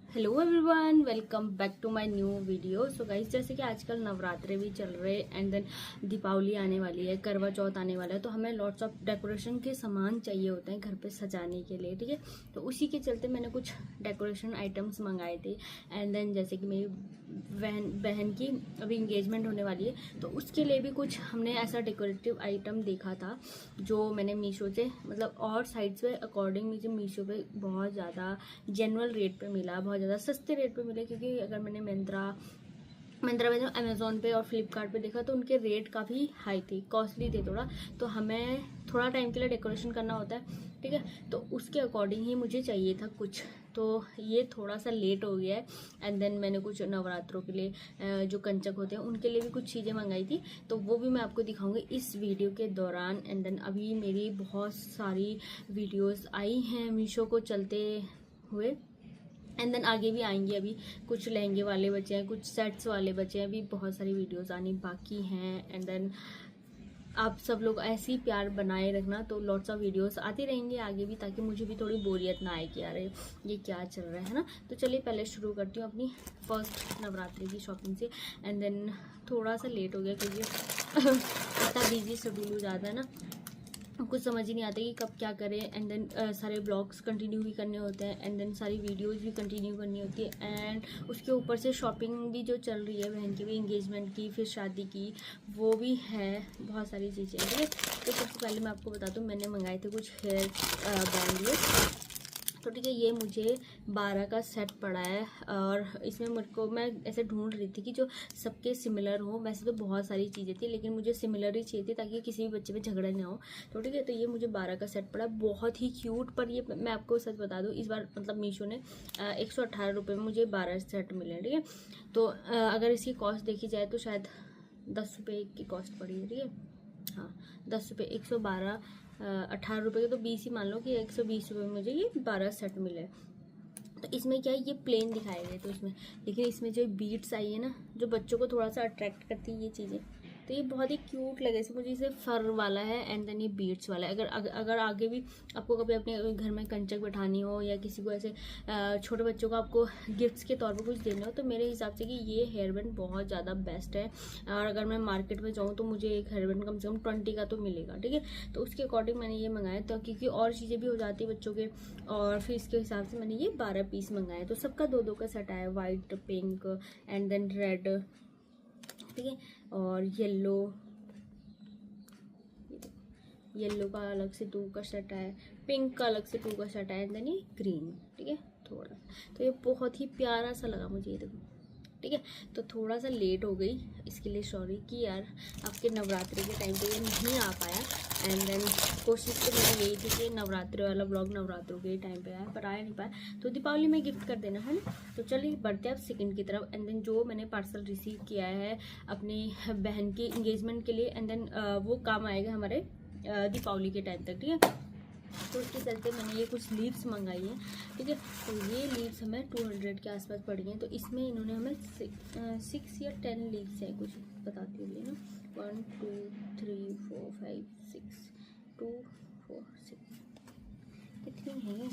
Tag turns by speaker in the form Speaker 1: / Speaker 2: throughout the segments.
Speaker 1: Hello everyone, welcome back to my new video. So guys, जैसे कि आजकल नवरात्रे भी चल रहे एंड देन दीपावली आने वाली है, करवा चौथ आने वाला है, तो हमें लॉट्स ऑफ डेकोरेशन के सामान चाहिए होते हैं घर पे सजाने के लिए। ठीक है, तो उसी के चलते मैंने कुछ डेकोरेशन आइटम्स मंगाए थे। एंड देन जैसे कि मेरी बहन की अभी इंगेजमेंट होने वाली है, तो उसके लिए भी कुछ हमने ऐसा डेकोरेटिव आइटम देखा था जो मैंने मीशो से मतलब और साइट्स पे अकॉर्डिंग मुझे मीशो पे बहुत ज़्यादा जेन्युइन रेट पे मिला, बहुत ज़्यादा सस्ते रेट पे मिले। क्योंकि अगर मैंने मिंत्रा में, अमेज़ोन पे और फ्लिपकार्ट पे देखा तो उनके रेट काफ़ी हाई थी, कॉस्टली थे थोड़ा। तो हमें थोड़ा टाइम के लिए डेकोरेशन करना होता है, ठीक है, तो उसके अकॉर्डिंग ही मुझे चाहिए था कुछ। तो ये थोड़ा सा लेट हो गया है। एंड देन मैंने कुछ नवरात्रों के लिए जो कंचक होते हैं उनके लिए भी कुछ चीज़ें मंगाई थी, तो वो भी मैं आपको दिखाऊंगी इस वीडियो के दौरान। एंड देन अभी मेरी बहुत सारी वीडियोस आई हैं मीशो को चलते हुए, एंड देन आगे भी आएंगे। अभी कुछ लहंगे वाले बचे हैं, कुछ सेट्स वाले बचे हैं, अभी बहुत सारी वीडियोस आनी बाकी हैं। एंड देन आप सब लोग ऐसे ही प्यार बनाए रखना, तो लॉट्स ऑफ वीडियोस आती रहेंगे आगे भी, ताकि मुझे भी थोड़ी बोरियत ना आए कि यार ये क्या चल रहा है ना। तो चलिए पहले शुरू करती हूँ अपनी फर्स्ट नवरात्रि की शॉपिंग से। एंड देन थोड़ा सा लेट हो गया क्योंकि इतना बिजी शेड्यूल हो जाता है ना, कुछ समझ ही नहीं आता कि कब क्या करें। एंड देन सारे ब्लॉग्स कंटिन्यू भी करने होते हैं, एंड देन सारी वीडियोस भी कंटिन्यू करनी होती है। एंड उसके ऊपर से शॉपिंग भी जो चल रही है, बहन की भी इंगेजमेंट की, फिर शादी की, वो भी है, बहुत सारी चीज़ें। ठीक है, तो सबसे पहले मैं आपको बता दूँ, मैंने मंगाए थे कुछ हेयर बैंड। तो ठीक है, ये मुझे 12 का सेट पड़ा है, और इसमें मेरे को, मैं ऐसे ढूंढ रही थी कि जो सबके सिमिलर हो। वैसे तो बहुत सारी चीज़ें थी, लेकिन मुझे सिमिलर ही चाहिए थी ताकि किसी भी बच्चे में झगड़ा ना हो। तो ठीक है, तो ये मुझे 12 का सेट पड़ा, बहुत ही क्यूट। पर ये मैं आपको सच बता दूँ, इस बार मतलब मीशो ने 118 रुपये में मुझे 12 सेट मिले। ठीक है, तो अगर इसकी कॉस्ट देखी जाए तो शायद 10 रुपये की कॉस्ट पड़ी है। ठीक है, हाँ 10 रुपये, 112 18 रुपये के तो 20 ही मान लो कि 120 रुपये में मुझे ये 12 सेट मिले। तो इसमें क्या है, ये प्लेन दिखाए गए तो इसमें, लेकिन इसमें जो बीट्स आई है ना, जो बच्चों को थोड़ा सा अट्रैक्ट करती है ये चीज़ें, तो ये बहुत ही क्यूट लगे। इसमें मुझे इसे फर वाला है, एंड देन ये बीट्स वाला है। अगर आगे भी आपको कभी अपने घर में कंचक बैठानी हो, या किसी को ऐसे छोटे बच्चों को आपको गिफ्ट्स के तौर पर कुछ देना हो, तो मेरे हिसाब से कि ये हेयर बैंड बहुत ज़्यादा बेस्ट है। और अगर मैं मार्केट में जाऊँ तो मुझे एक हेयर बैंड कम से कम 20 का तो मिलेगा। ठीक है, तो उसके अकॉर्डिंग मैंने ये मंगाया, तो क्योंकि और चीज़ें भी हो जाती है बच्चों के, और फिर इसके हिसाब से मैंने ये 12 पीस मंगाए। तो सबका 2-2 का सेट आया, white, pink and then red, ठीक है, और येलो का अलग से 2 का सेट है, पिंक का अलग से 2 का सेट है, एंड देन ये ग्रीन। ठीक है, थोड़ा, तो ये बहुत ही प्यारा सा लगा मुझे, ये देखो। ठीक है, तो थोड़ा सा लेट हो गई, इसके लिए सॉरी कि यार आपके नवरात्रि के टाइम पे ये नहीं आ पाया। एंड देन कोशिश तो मेरी यही थी कि नवरात्रि वाला ब्लॉग नवरात्रों के टाइम पे आया, पर आया नहीं पाया, तो दीपावली में गिफ्ट कर देना है ना। तो चलिए बढ़ते हैं अब सेकंड की तरफ। एंड देन जो मैंने पार्सल रिसीव किया है अपनी बहन की इंगेजमेंट के लिए, एंड देन वो काम आएगा हमारे दीपावली के टाइम तक। ठीक है, तो उसके चलते मैंने ये कुछ लीव्स मंगाई हैं। ठीक है, तो ये लीव्स हमें 200 के आसपास पड़ी हैं। तो इसमें इन्होंने हमें 6 या 10 लीव्स हैं, कुछ बताती हूँ ना, 1 2 3 4 5 6 2 4 6 कितनी है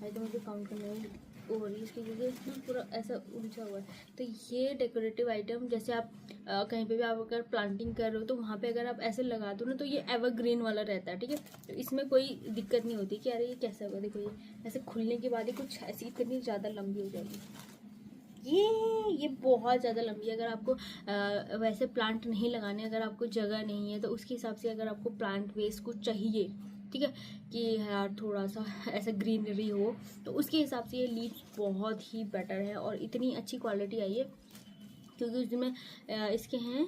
Speaker 1: भाई, तो मुझे काउंट करने में हो रही है इसकी, क्योंकि इसमें पूरा ऐसा उलझा हुआ है। तो ये डेकोरेटिव आइटम, जैसे आप कहीं पे भी आप अगर प्लांटिंग कर रहे हो, तो वहाँ पे अगर आप ऐसे लगा दो ना, तो ये एवरग्रीन वाला रहता है। ठीक है, तो इसमें कोई दिक्कत नहीं होती कि अरे ये कैसा होगा। देखो, ये ऐसे खुलने के बाद ही कुछ ऐसी इतनी ज़्यादा लंबी हो जाएगी, ये बहुत ज़्यादा लंबी है। अगर आपको वैसे प्लांट नहीं लगाने, अगर आपको जगह नहीं है, तो उसके हिसाब से अगर आपको प्लांट वेस्ट कुछ चाहिए, ठीक है, कि यार थोड़ा सा ऐसा ग्रीनरी हो, तो उसके हिसाब से ये लीव्स बहुत ही बेटर है। और इतनी अच्छी क्वालिटी आई है, क्योंकि उसमें इसके हैं,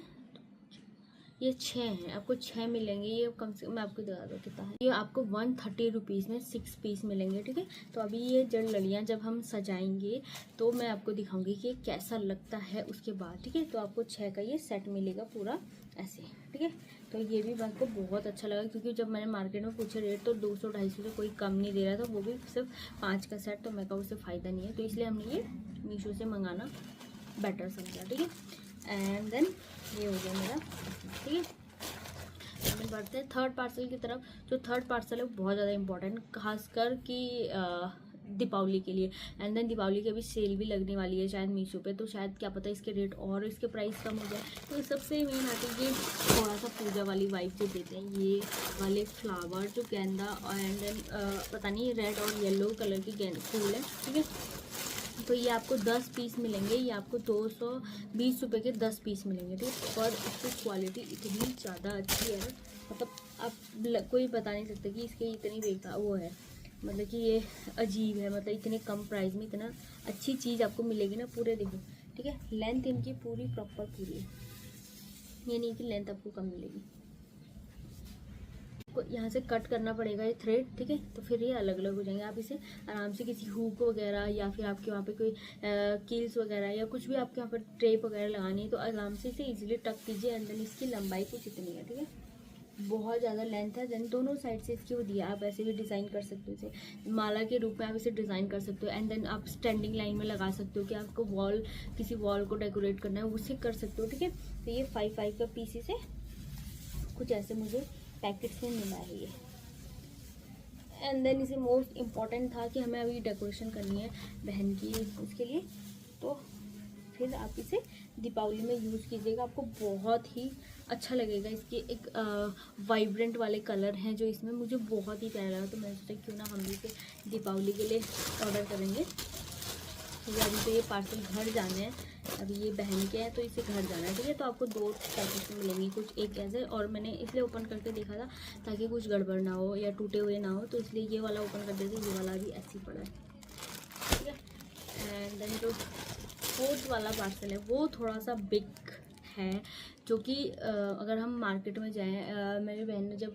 Speaker 1: ये 6 हैं, आपको 6 मिलेंगे। ये कम से कम मैं आपको दिखा दूँ कितना है, ये आपको 130 रुपीज़ में 6 पीस मिलेंगे। ठीक है, तो अभी ये जड़ लड़ियाँ जब हम सजाएंगे तो मैं आपको दिखाऊंगी कि कैसा लगता है उसके बाद। ठीक है, तो आपको 6 का ये सेट मिलेगा पूरा ऐसे। ठीक है, तो ये भी बात को बहुत अच्छा लगा, क्योंकि जब मैंने मार्केट में पूछे रेट तो 200-250 से कोई कम नहीं दे रहा था, वो भी सिर्फ 5 का सेट। तो मैं कहा उससे फ़ायदा नहीं है, तो इसलिए हमने ये मीशो से मंगाना बेटर समझा। ठीक है, एंड देन ये हो गया मेरा। ठीक है, तो बढ़ते हैं थर्ड पार्सल की तरफ। जो थर्ड पार्सल है वो बहुत ज़्यादा इंपॉर्टेंट, खासकर कि दीपावली के लिए। एंड देन दीपावली की अभी सेल भी लगने वाली है शायद मीशो पे, तो शायद क्या पता इसके रेट और इसके प्राइस कम हो जाए। तो सबसे मेन आते हैं ये थोड़ा सा पूजा वाली वाइब जो देते हैं, ये वाले फ्लावर जो गेंदा एंड देन पता नहीं रेड और येलो कलर की फूल है, ठीक है। तो ये आपको 10 पीस मिलेंगे, ये आपको 220 रुपये के 10 पीस मिलेंगे, ठीक है। पर इसकी क्वालिटी इतनी ज़्यादा अच्छी है, मतलब आप कोई बता नहीं सकते कि इसके इतनी बेकार वो है, मतलब कि ये अजीब है, मतलब इतने कम प्राइस में इतना अच्छी चीज़ आपको मिलेगी ना। पूरे देखो, ठीक है, लेंथ इनकी पूरी प्रॉपर पूरी है, ये नहीं कि लेंथ आपको कम मिलेगी। यहाँ से कट करना पड़ेगा ये थ्रेड, ठीक है, तो फिर ये अलग अलग हो जाएंगे। आप इसे आराम से किसी हुक वगैरह या फिर आपके वहाँ पे कोई कील्स वगैरह या कुछ भी आपके यहाँ पर टेप वगैरह लगानी है तो आराम से इसे इजीली टक कीजिए। एंड देन इसकी लंबाई कुछ इतनी है, ठीक है, बहुत ज़्यादा लेंथ है। देन दोनों साइड से इसकी वो दिया, आप ऐसे भी डिज़ाइन कर सकते हो, इसे माला के रूप में आप इसे डिज़ाइन कर सकते हो। एंड देन आप स्टैंडिंग लाइन में लगा सकते हो कि आपको किसी वॉल को डेकोरेट करना है उससे कर सकते हो, ठीक है। तो ये 5 का पीसेस है, कुछ ऐसे मुझे पैकेट्स में मिला है ये। एंड देन इसे मोस्ट इम्पॉर्टेंट था कि हमें अभी डेकोरेशन करनी है बहन की, उसके लिए, तो फिर आप इसे दीपावली में यूज़ कीजिएगा, आपको बहुत ही अच्छा लगेगा। इसके एक वाइब्रेंट वाले कलर हैं जो इसमें मुझे बहुत ही प्यारा लगा, तो मैंने सोचा क्यों ना हम भी इसे दीपावली के लिए ऑर्डर करेंगे। तो अभी तो ये पार्सल घर जाने हैं, अभी ये बहन के हैं तो इसे घर जाना है, ठीक है। तो आपको 2 पैकेट मिलेंगी, कुछ एक ऐसे, और मैंने इसलिए ओपन करके देखा था ताकि कुछ गड़बड़ ना हो या टूटे हुए ना हो, तो इसलिए ये वाला ओपन कर देते, ये वाला भी ऐसे ही पड़ा है, ठीक है। एंड देन जो 4th वाला पार्सल है वो थोड़ा सा बिग है, जो कि अगर हम मार्केट में जाएं, मेरी बहन ने जब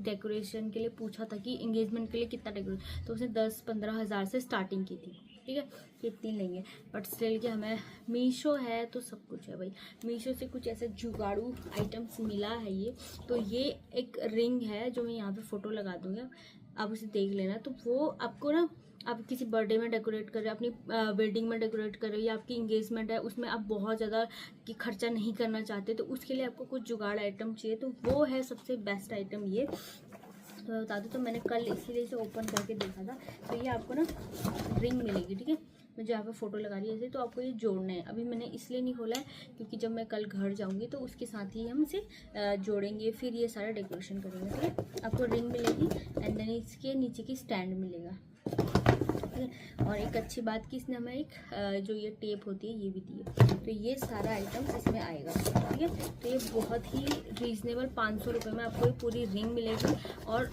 Speaker 1: डेकोरेशन के लिए पूछा था कि इंगेजमेंट के लिए कितना डेकोरेट, तो उसने 10-15 हज़ार से स्टार्टिंग की थी, ठीक है, कि इतनी नहीं है। बट स्टिल कि हमें मीशो है तो सब कुछ है भाई, मीशो से कुछ ऐसे जुगाड़ू आइटम्स मिला है ये। तो ये एक रिंग है जो मैं यहाँ पे फ़ोटो लगा दूँगी, आप उसे देख लेना। तो वो आपको ना, आप किसी बर्थडे में डेकोरेट कर रहे हो, अपनी वेडिंग में डेकोरेट कर रहे हो, या आपकी इंगेजमेंट है उसमें आप बहुत ज़्यादा कि खर्चा नहीं करना चाहते, तो उसके लिए आपको कुछ जुगाड़ आइटम चाहिए, तो वो है सबसे बेस्ट आइटम ये। तो बता दूँ, तो मैंने कल इसीलिए इसे ओपन करके देखा था। तो ये आपको ना रिंग मिलेगी, ठीक है, मैं जो यहाँ पे फ़ोटो लगा रही है ऐसे, तो आपको ये जोड़ना है। अभी मैंने इसलिए नहीं खोला है क्योंकि जब मैं कल घर जाऊँगी तो उसके साथ ही हम इसे जोड़ेंगे, फिर ये सारा डेकोरेशन करेंगे, ठीक है। आपको रिंग मिलेगी एंड देन इसके नीचे की स्टैंड मिलेगा, ठीक है। और एक अच्छी बात कि इसने हमें एक जो ये टेप होती है ये भी दी है, तो ये सारा आइटम्स इसमें आएगा, ठीक है। तो ये बहुत ही रीज़नेबल 500 रुपये में आपको ये पूरी रिंग मिलेगी, और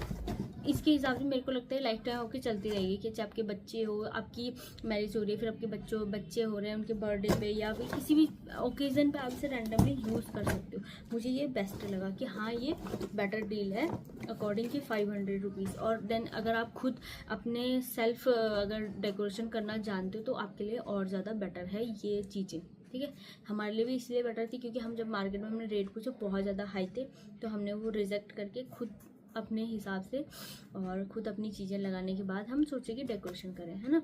Speaker 1: इसके हिसाब से मेरे को लगता है लाइफ टाइम होकर चलती रहेगी, कि चाहे आपके बच्चे हो, आपकी मैरिज हो रही है, फिर आपके बच्चे हो रहे हैं उनके बर्थडे पे या फिर किसी भी ओकेज़न पे आप इसे रैंडमली यूज़ कर सकते हो। मुझे ये बेस्ट लगा कि हाँ ये बेटर डील है अकॉर्डिंग की 500 रुपीज़। और देन अगर आप खुद अपने सेल्फ अगर डेकोरेशन करना जानते हो तो आपके लिए और ज़्यादा बेटर है ये चीज़ें, ठीक है। हमारे लिए भी इसलिए बेटर थी क्योंकि हम जब मार्केट में हमने रेट पूछे बहुत ज़्यादा हाई थे, तो हमने वो रिजेक्ट करके खुद अपने हिसाब से और खुद अपनी चीज़ें लगाने के बाद हम सोचे कि डेकोरेशन करें, है ना।